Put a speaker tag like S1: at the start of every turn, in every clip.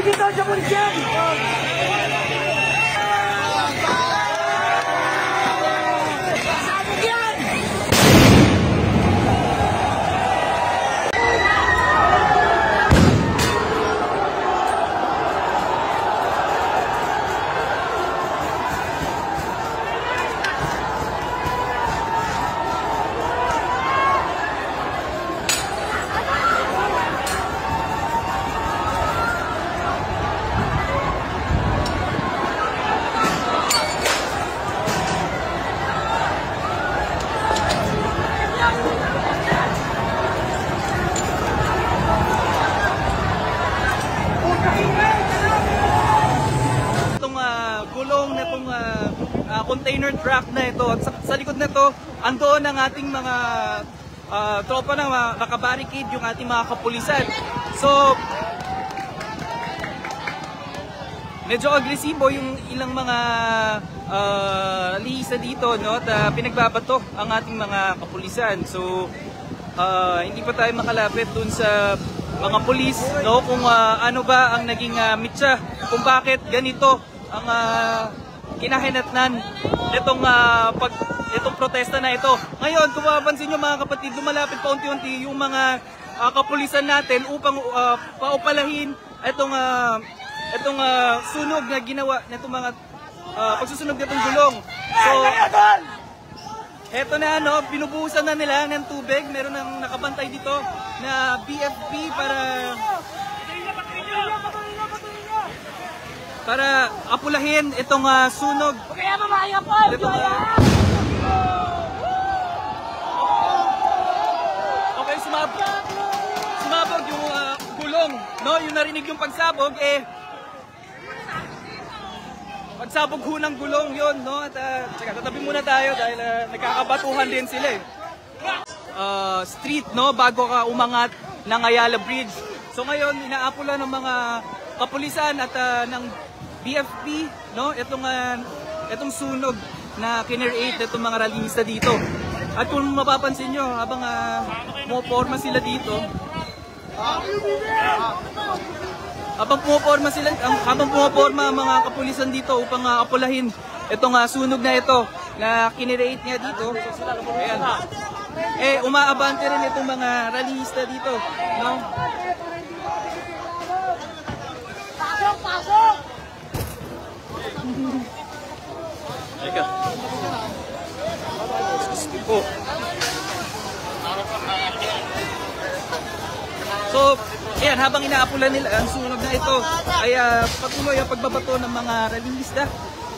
S1: dito sa pulisyan!
S2: Container truck na ito at sa likod na ito andoon ang ating mga tropa na nakabarricade yung ating mga kapulisan. So medyo agresibo yung ilang mga lihisa dito, no? At pinagbabato ang ating mga kapulisan. So hindi pa tayo makalapit dun sa mga pulis, no? Kung ano ba ang naging mitya, kung bakit ganito ang kinahinatnan itong protesta na ito. Ngayon, kung mapapansin nyo mga kapatid, lumalapit pa unti-unti yung mga kapulisan natin upang paupalahin itong sunog na ginawa nitong mga pagsusunog nitong gulong. So, eto na, no, binubuhusan na nila ng tubig. Meron nang nakabantay dito na BFP para apulahin itong sunog. Okay, sumabog yung gulong, no? Yung narinig yung pagsabog, pagsabog ho ng gulong yun, no? At tatabi muna tayo dahil nagkakabatuhan din sila street, no? Bago ka umangat ng Ayala Bridge. So ngayon, inaapula ng mga kapulisan at ng BFP, no? Itong sunog na kinereate itong mga rallyista dito. At kung mapapansin nyo, habang pumaporma sila dito, habang pumaporma ang mga kapulisan dito upang apulahin itong sunog na ito na kinereate niya dito. Ayan. Umaabante rin itong mga rallyista dito, no? Pasok! Teka. So, ayan, habang inaapulan nila ang sunog na ito, ay patuloy ang pagbabato ng mga rallyista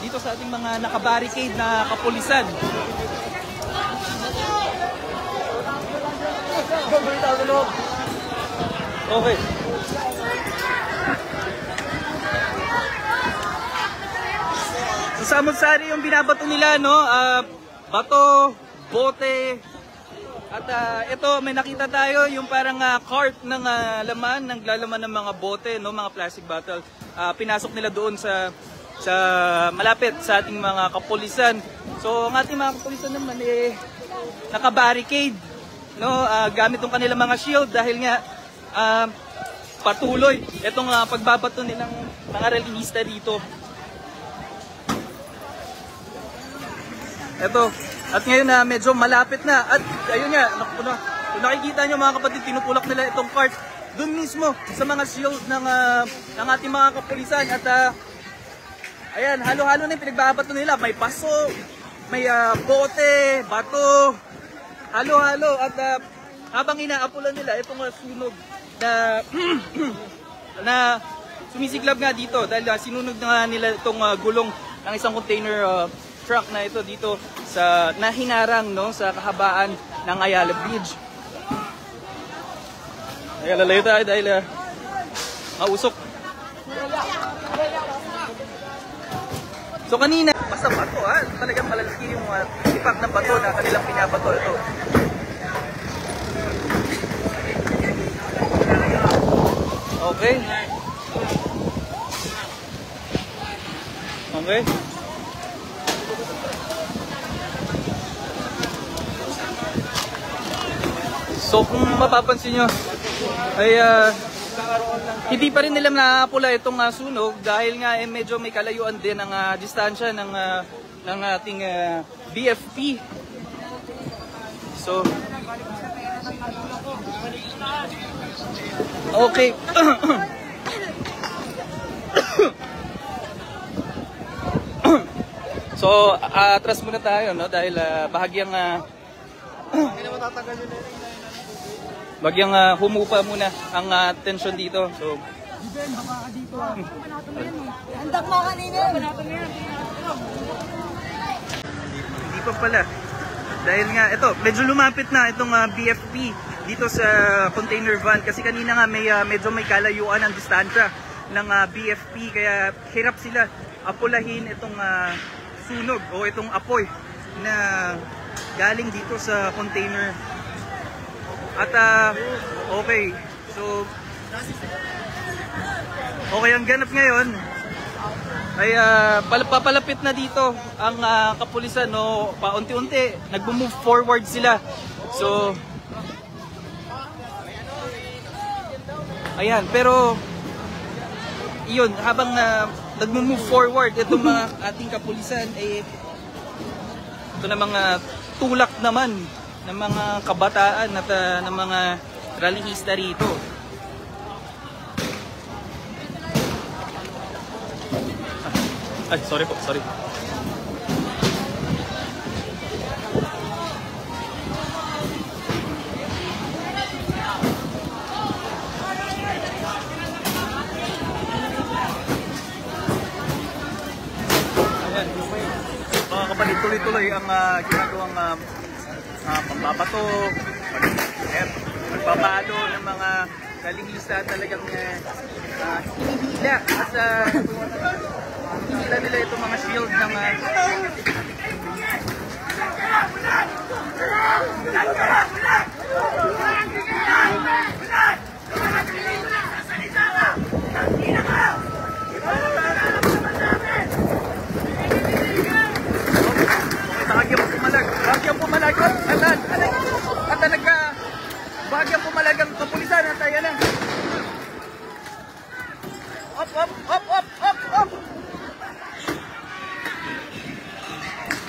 S2: dito sa ating mga nakabarricade na kapulisan. Okay. Samot-sari yung binabato nila, no? Bato, bote, at ito may nakita tayo yung parang cart ng laman, ng lalaman ng mga bote, no? Mga plastic bottle. Pinasok nila doon sa malapit sa ating mga kapulisan. So ang ating mga kapulisan naman naka-barricade, no? Gamit yung kanilang mga shield dahil nga patuloy itong pagbabato nilang mga rallyista dito. Ito, at ngayon medyo malapit na, at ayun nga, kung nakikita nyo mga kapatid, tinutulak nila itong cart dun mismo sa mga shield ng ating mga kapulisan. At ayan, halo-halo na yung pinagbabato nila, may paso, may bote, bato, halo-halo. At habang inaapulan nila itong sunog na na sumisiklab nga dito dahil sinunog na nila itong gulong ng isang container truck na ito dito sa nahinarang, no, sa kahabaan ng Ayala Bridge. Ay, lalayo tayo dahil mausok. So kanina, basta bato, talagang malalaki yung impact ng bato na kanilang pinabato. Ito. Okay. Okay. So kung mapapansin nyo ay Hindi pa rin nila napula itong sunog dahil nga medyo may kalayuan din ang distansya ng ating BFP. So, okay. So, atras muna tayo, no? Dahil bahagyang humupa muna ang tension dito. So,
S1: Andak mo kanina.
S2: hindi pa pala. Dahil nga, ito, medyo lumapit na itong BFP dito sa container van. Kasi kanina nga medyo may kalayuan ang distansya ng BFP. Kaya hirap sila apulahin itong sunog o itong apoy na galing dito sa container. At okay, so okay, ang ganap ngayon ay papalapit na dito ang kapulisan, no? Paunti-unti nagmo-move forward sila. So ayan, pero iyon, habang nagmo-move forward itong mga ating kapulisan, ito na mga tulak naman ng mga kabataan at ng mga rallyista rito. Ay, sorry po, sorry. Mga kapatid, tuloy-tuloy ang ginagawang pambabato, magpapalo ng mga rallyista. Talagang hinihila at hinihila nila itong mga shield ng bahagyang pumalag bahagyang pumalag ang kapulisan. At ayan na, up.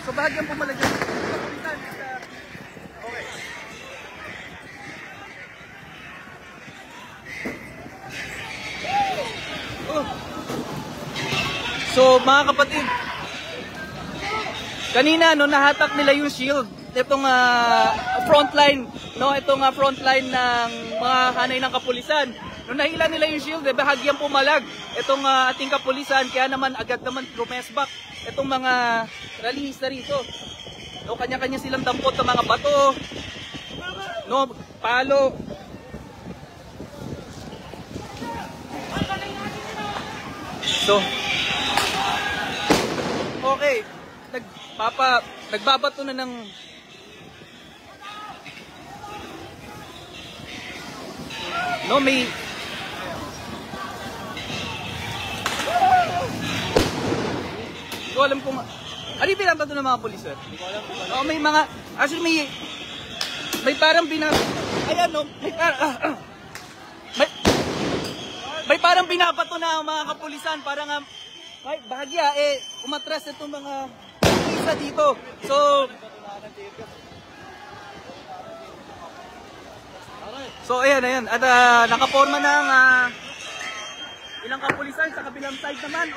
S2: So bahagyang pumalag ang kapulisan. Okay. So mga kapatid, kanina no, nahatak nila yung shield, itong frontline, no, itong frontline ng mga hanay ng kapulisan. Nung nahila nila yung shield, bahagyang pumalag itong ating kapulisan, kaya naman agad naman rumesback itong mga rallyista rito. No, kanya-kanya silang dampot ng mga bato, no, palo. So, okay, nagbabato na ng no, may ko alam kung ano yung binabato ng mga pulis, sir? Hindi ko alam kung ano. May mga, actually may parang ayan, no, may parang binabato na mga kapulisan para nga bahagya umatras itong mga isa dito. So ayan. At nakaporma na ang ilang kapulisan sa kabilang side naman.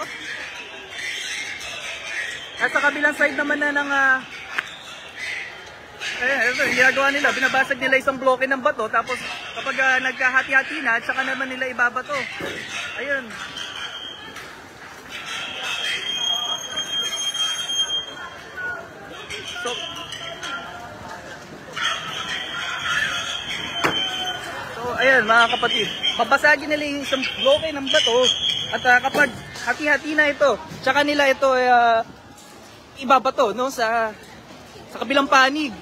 S2: At sa kabilang side naman na ng ito yung ginagawa nila, binabasag nila isang bloke ng bato, tapos kapag nagkahati-hati na, tsaka naman nila ibabato. Ayun. So ayan mga kapatid, babasagin nila yung isang bloke ng bato, at kapag hati-hati na ito, tsaka nila ito ibabato, no, sa kabilang panig.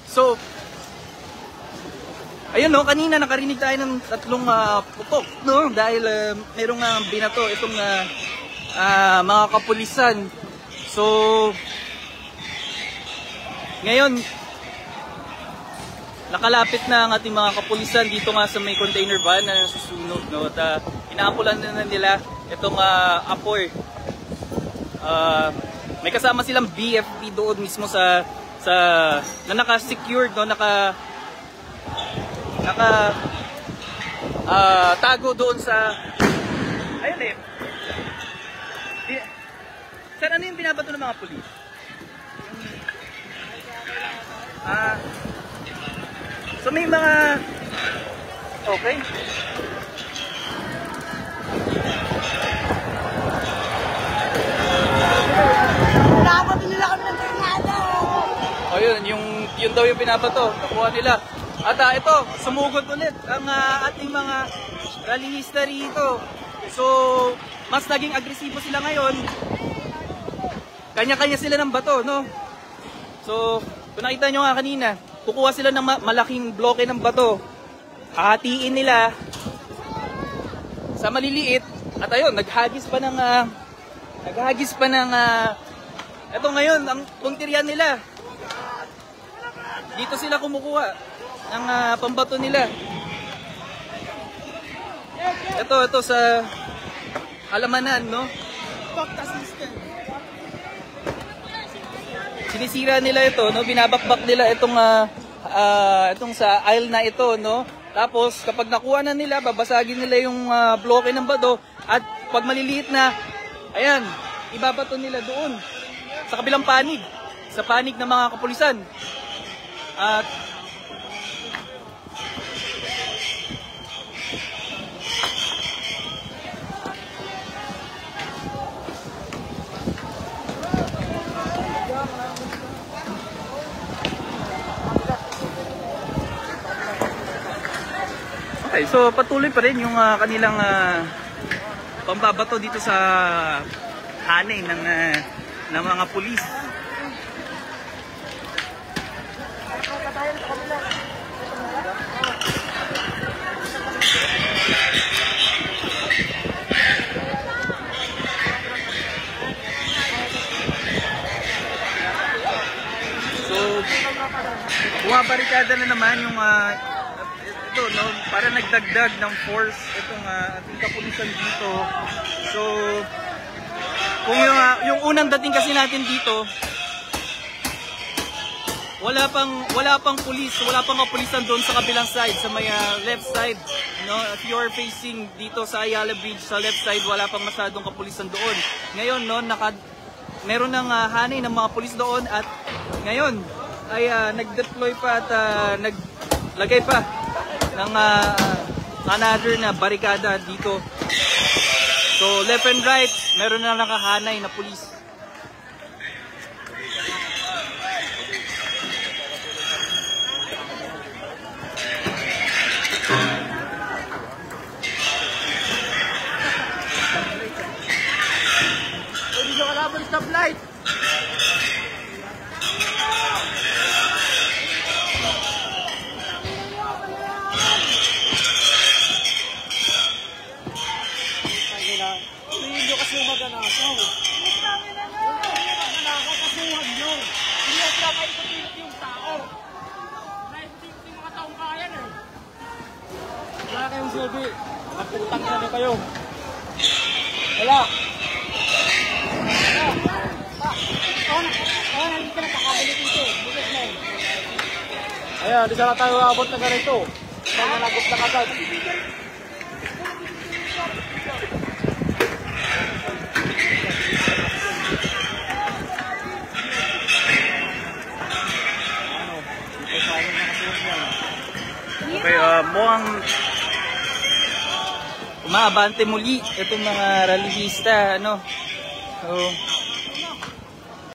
S2: So ayun, no, kanina nakarinig tayo ng tatlong putok, no, dahil merong binato itong mga kapulisan. So ngayon nakalapit na ang ating mga kapulisan dito nga sa may container van na nasusunog, no? At inaapulan na nila itong apoy. May kasama silang BFP doon mismo sa na naka-secured, no? Tago doon sa ayun eh. Sir, ano yung binabato ng mga pulis? So may mga okay.
S1: Dapat nila kami ng granada.
S2: O yun daw yung binabato. Nakuha nila. At ito, sumugod ulit ang ating mga rallyista rito. So, mas naging agresibo sila ngayon. Kanya-kanya sila ng bato, no? So, kung nakita nyo nga kanina, kukuha sila ng malaking bloke ng bato. Hahatiin nila sa maliliit. At ayun, naghagis pa ng eto ngayon, ang puntiryan nila. Dito sila kumukuha ng pambato nila. Ito sa halamanan, no? Sinisira nila ito, no? Binabakbak nila itong sa aisle na ito, no? Tapos kapag nakuha na nila, babasagin nila yung bloke ng bato at pag maliliit na, ayan, ibabato nila doon sa kabilang panig, sa panig ng mga kapulisan. At okay, so patuloy pa rin yung kanilang pambabato dito sa hanay ng mga pulis. So, bumabarikada na naman yung ito, no, para nagdagdag ng force itong ating kapulisan dito. So, kung yung unang dating kasi natin dito, wala pang pulis, wala pang kapulisan doon sa kabilang side, sa may left side, no? If you're facing dito sa Ayala Bridge, sa left side, wala pang masyadong kapulisan doon. Ngayon, no, meron ng hanay ng mga pulis doon at ngayon ay nag-deploy pa at naglagay pa ng another na barikada dito. So left and right, meron na nakahanay na pulis. Hindi siya kalaban stoplight. Hindi kasi maganakaw. Maganakaw kasi huwag nyo. Hindi at saka ipapilip yung tao. Naipapilip yung mga taong kayan eh. Wala kayong silbi. Magputang na na kayo. Wala. Hindi ka nakakabalik dito. Bukas na eh. Ayan, di sana tayo abot na ganito. Saan na nagop na agad. Okay, mukhang umaabante muli itong mga rallyista, ano. So,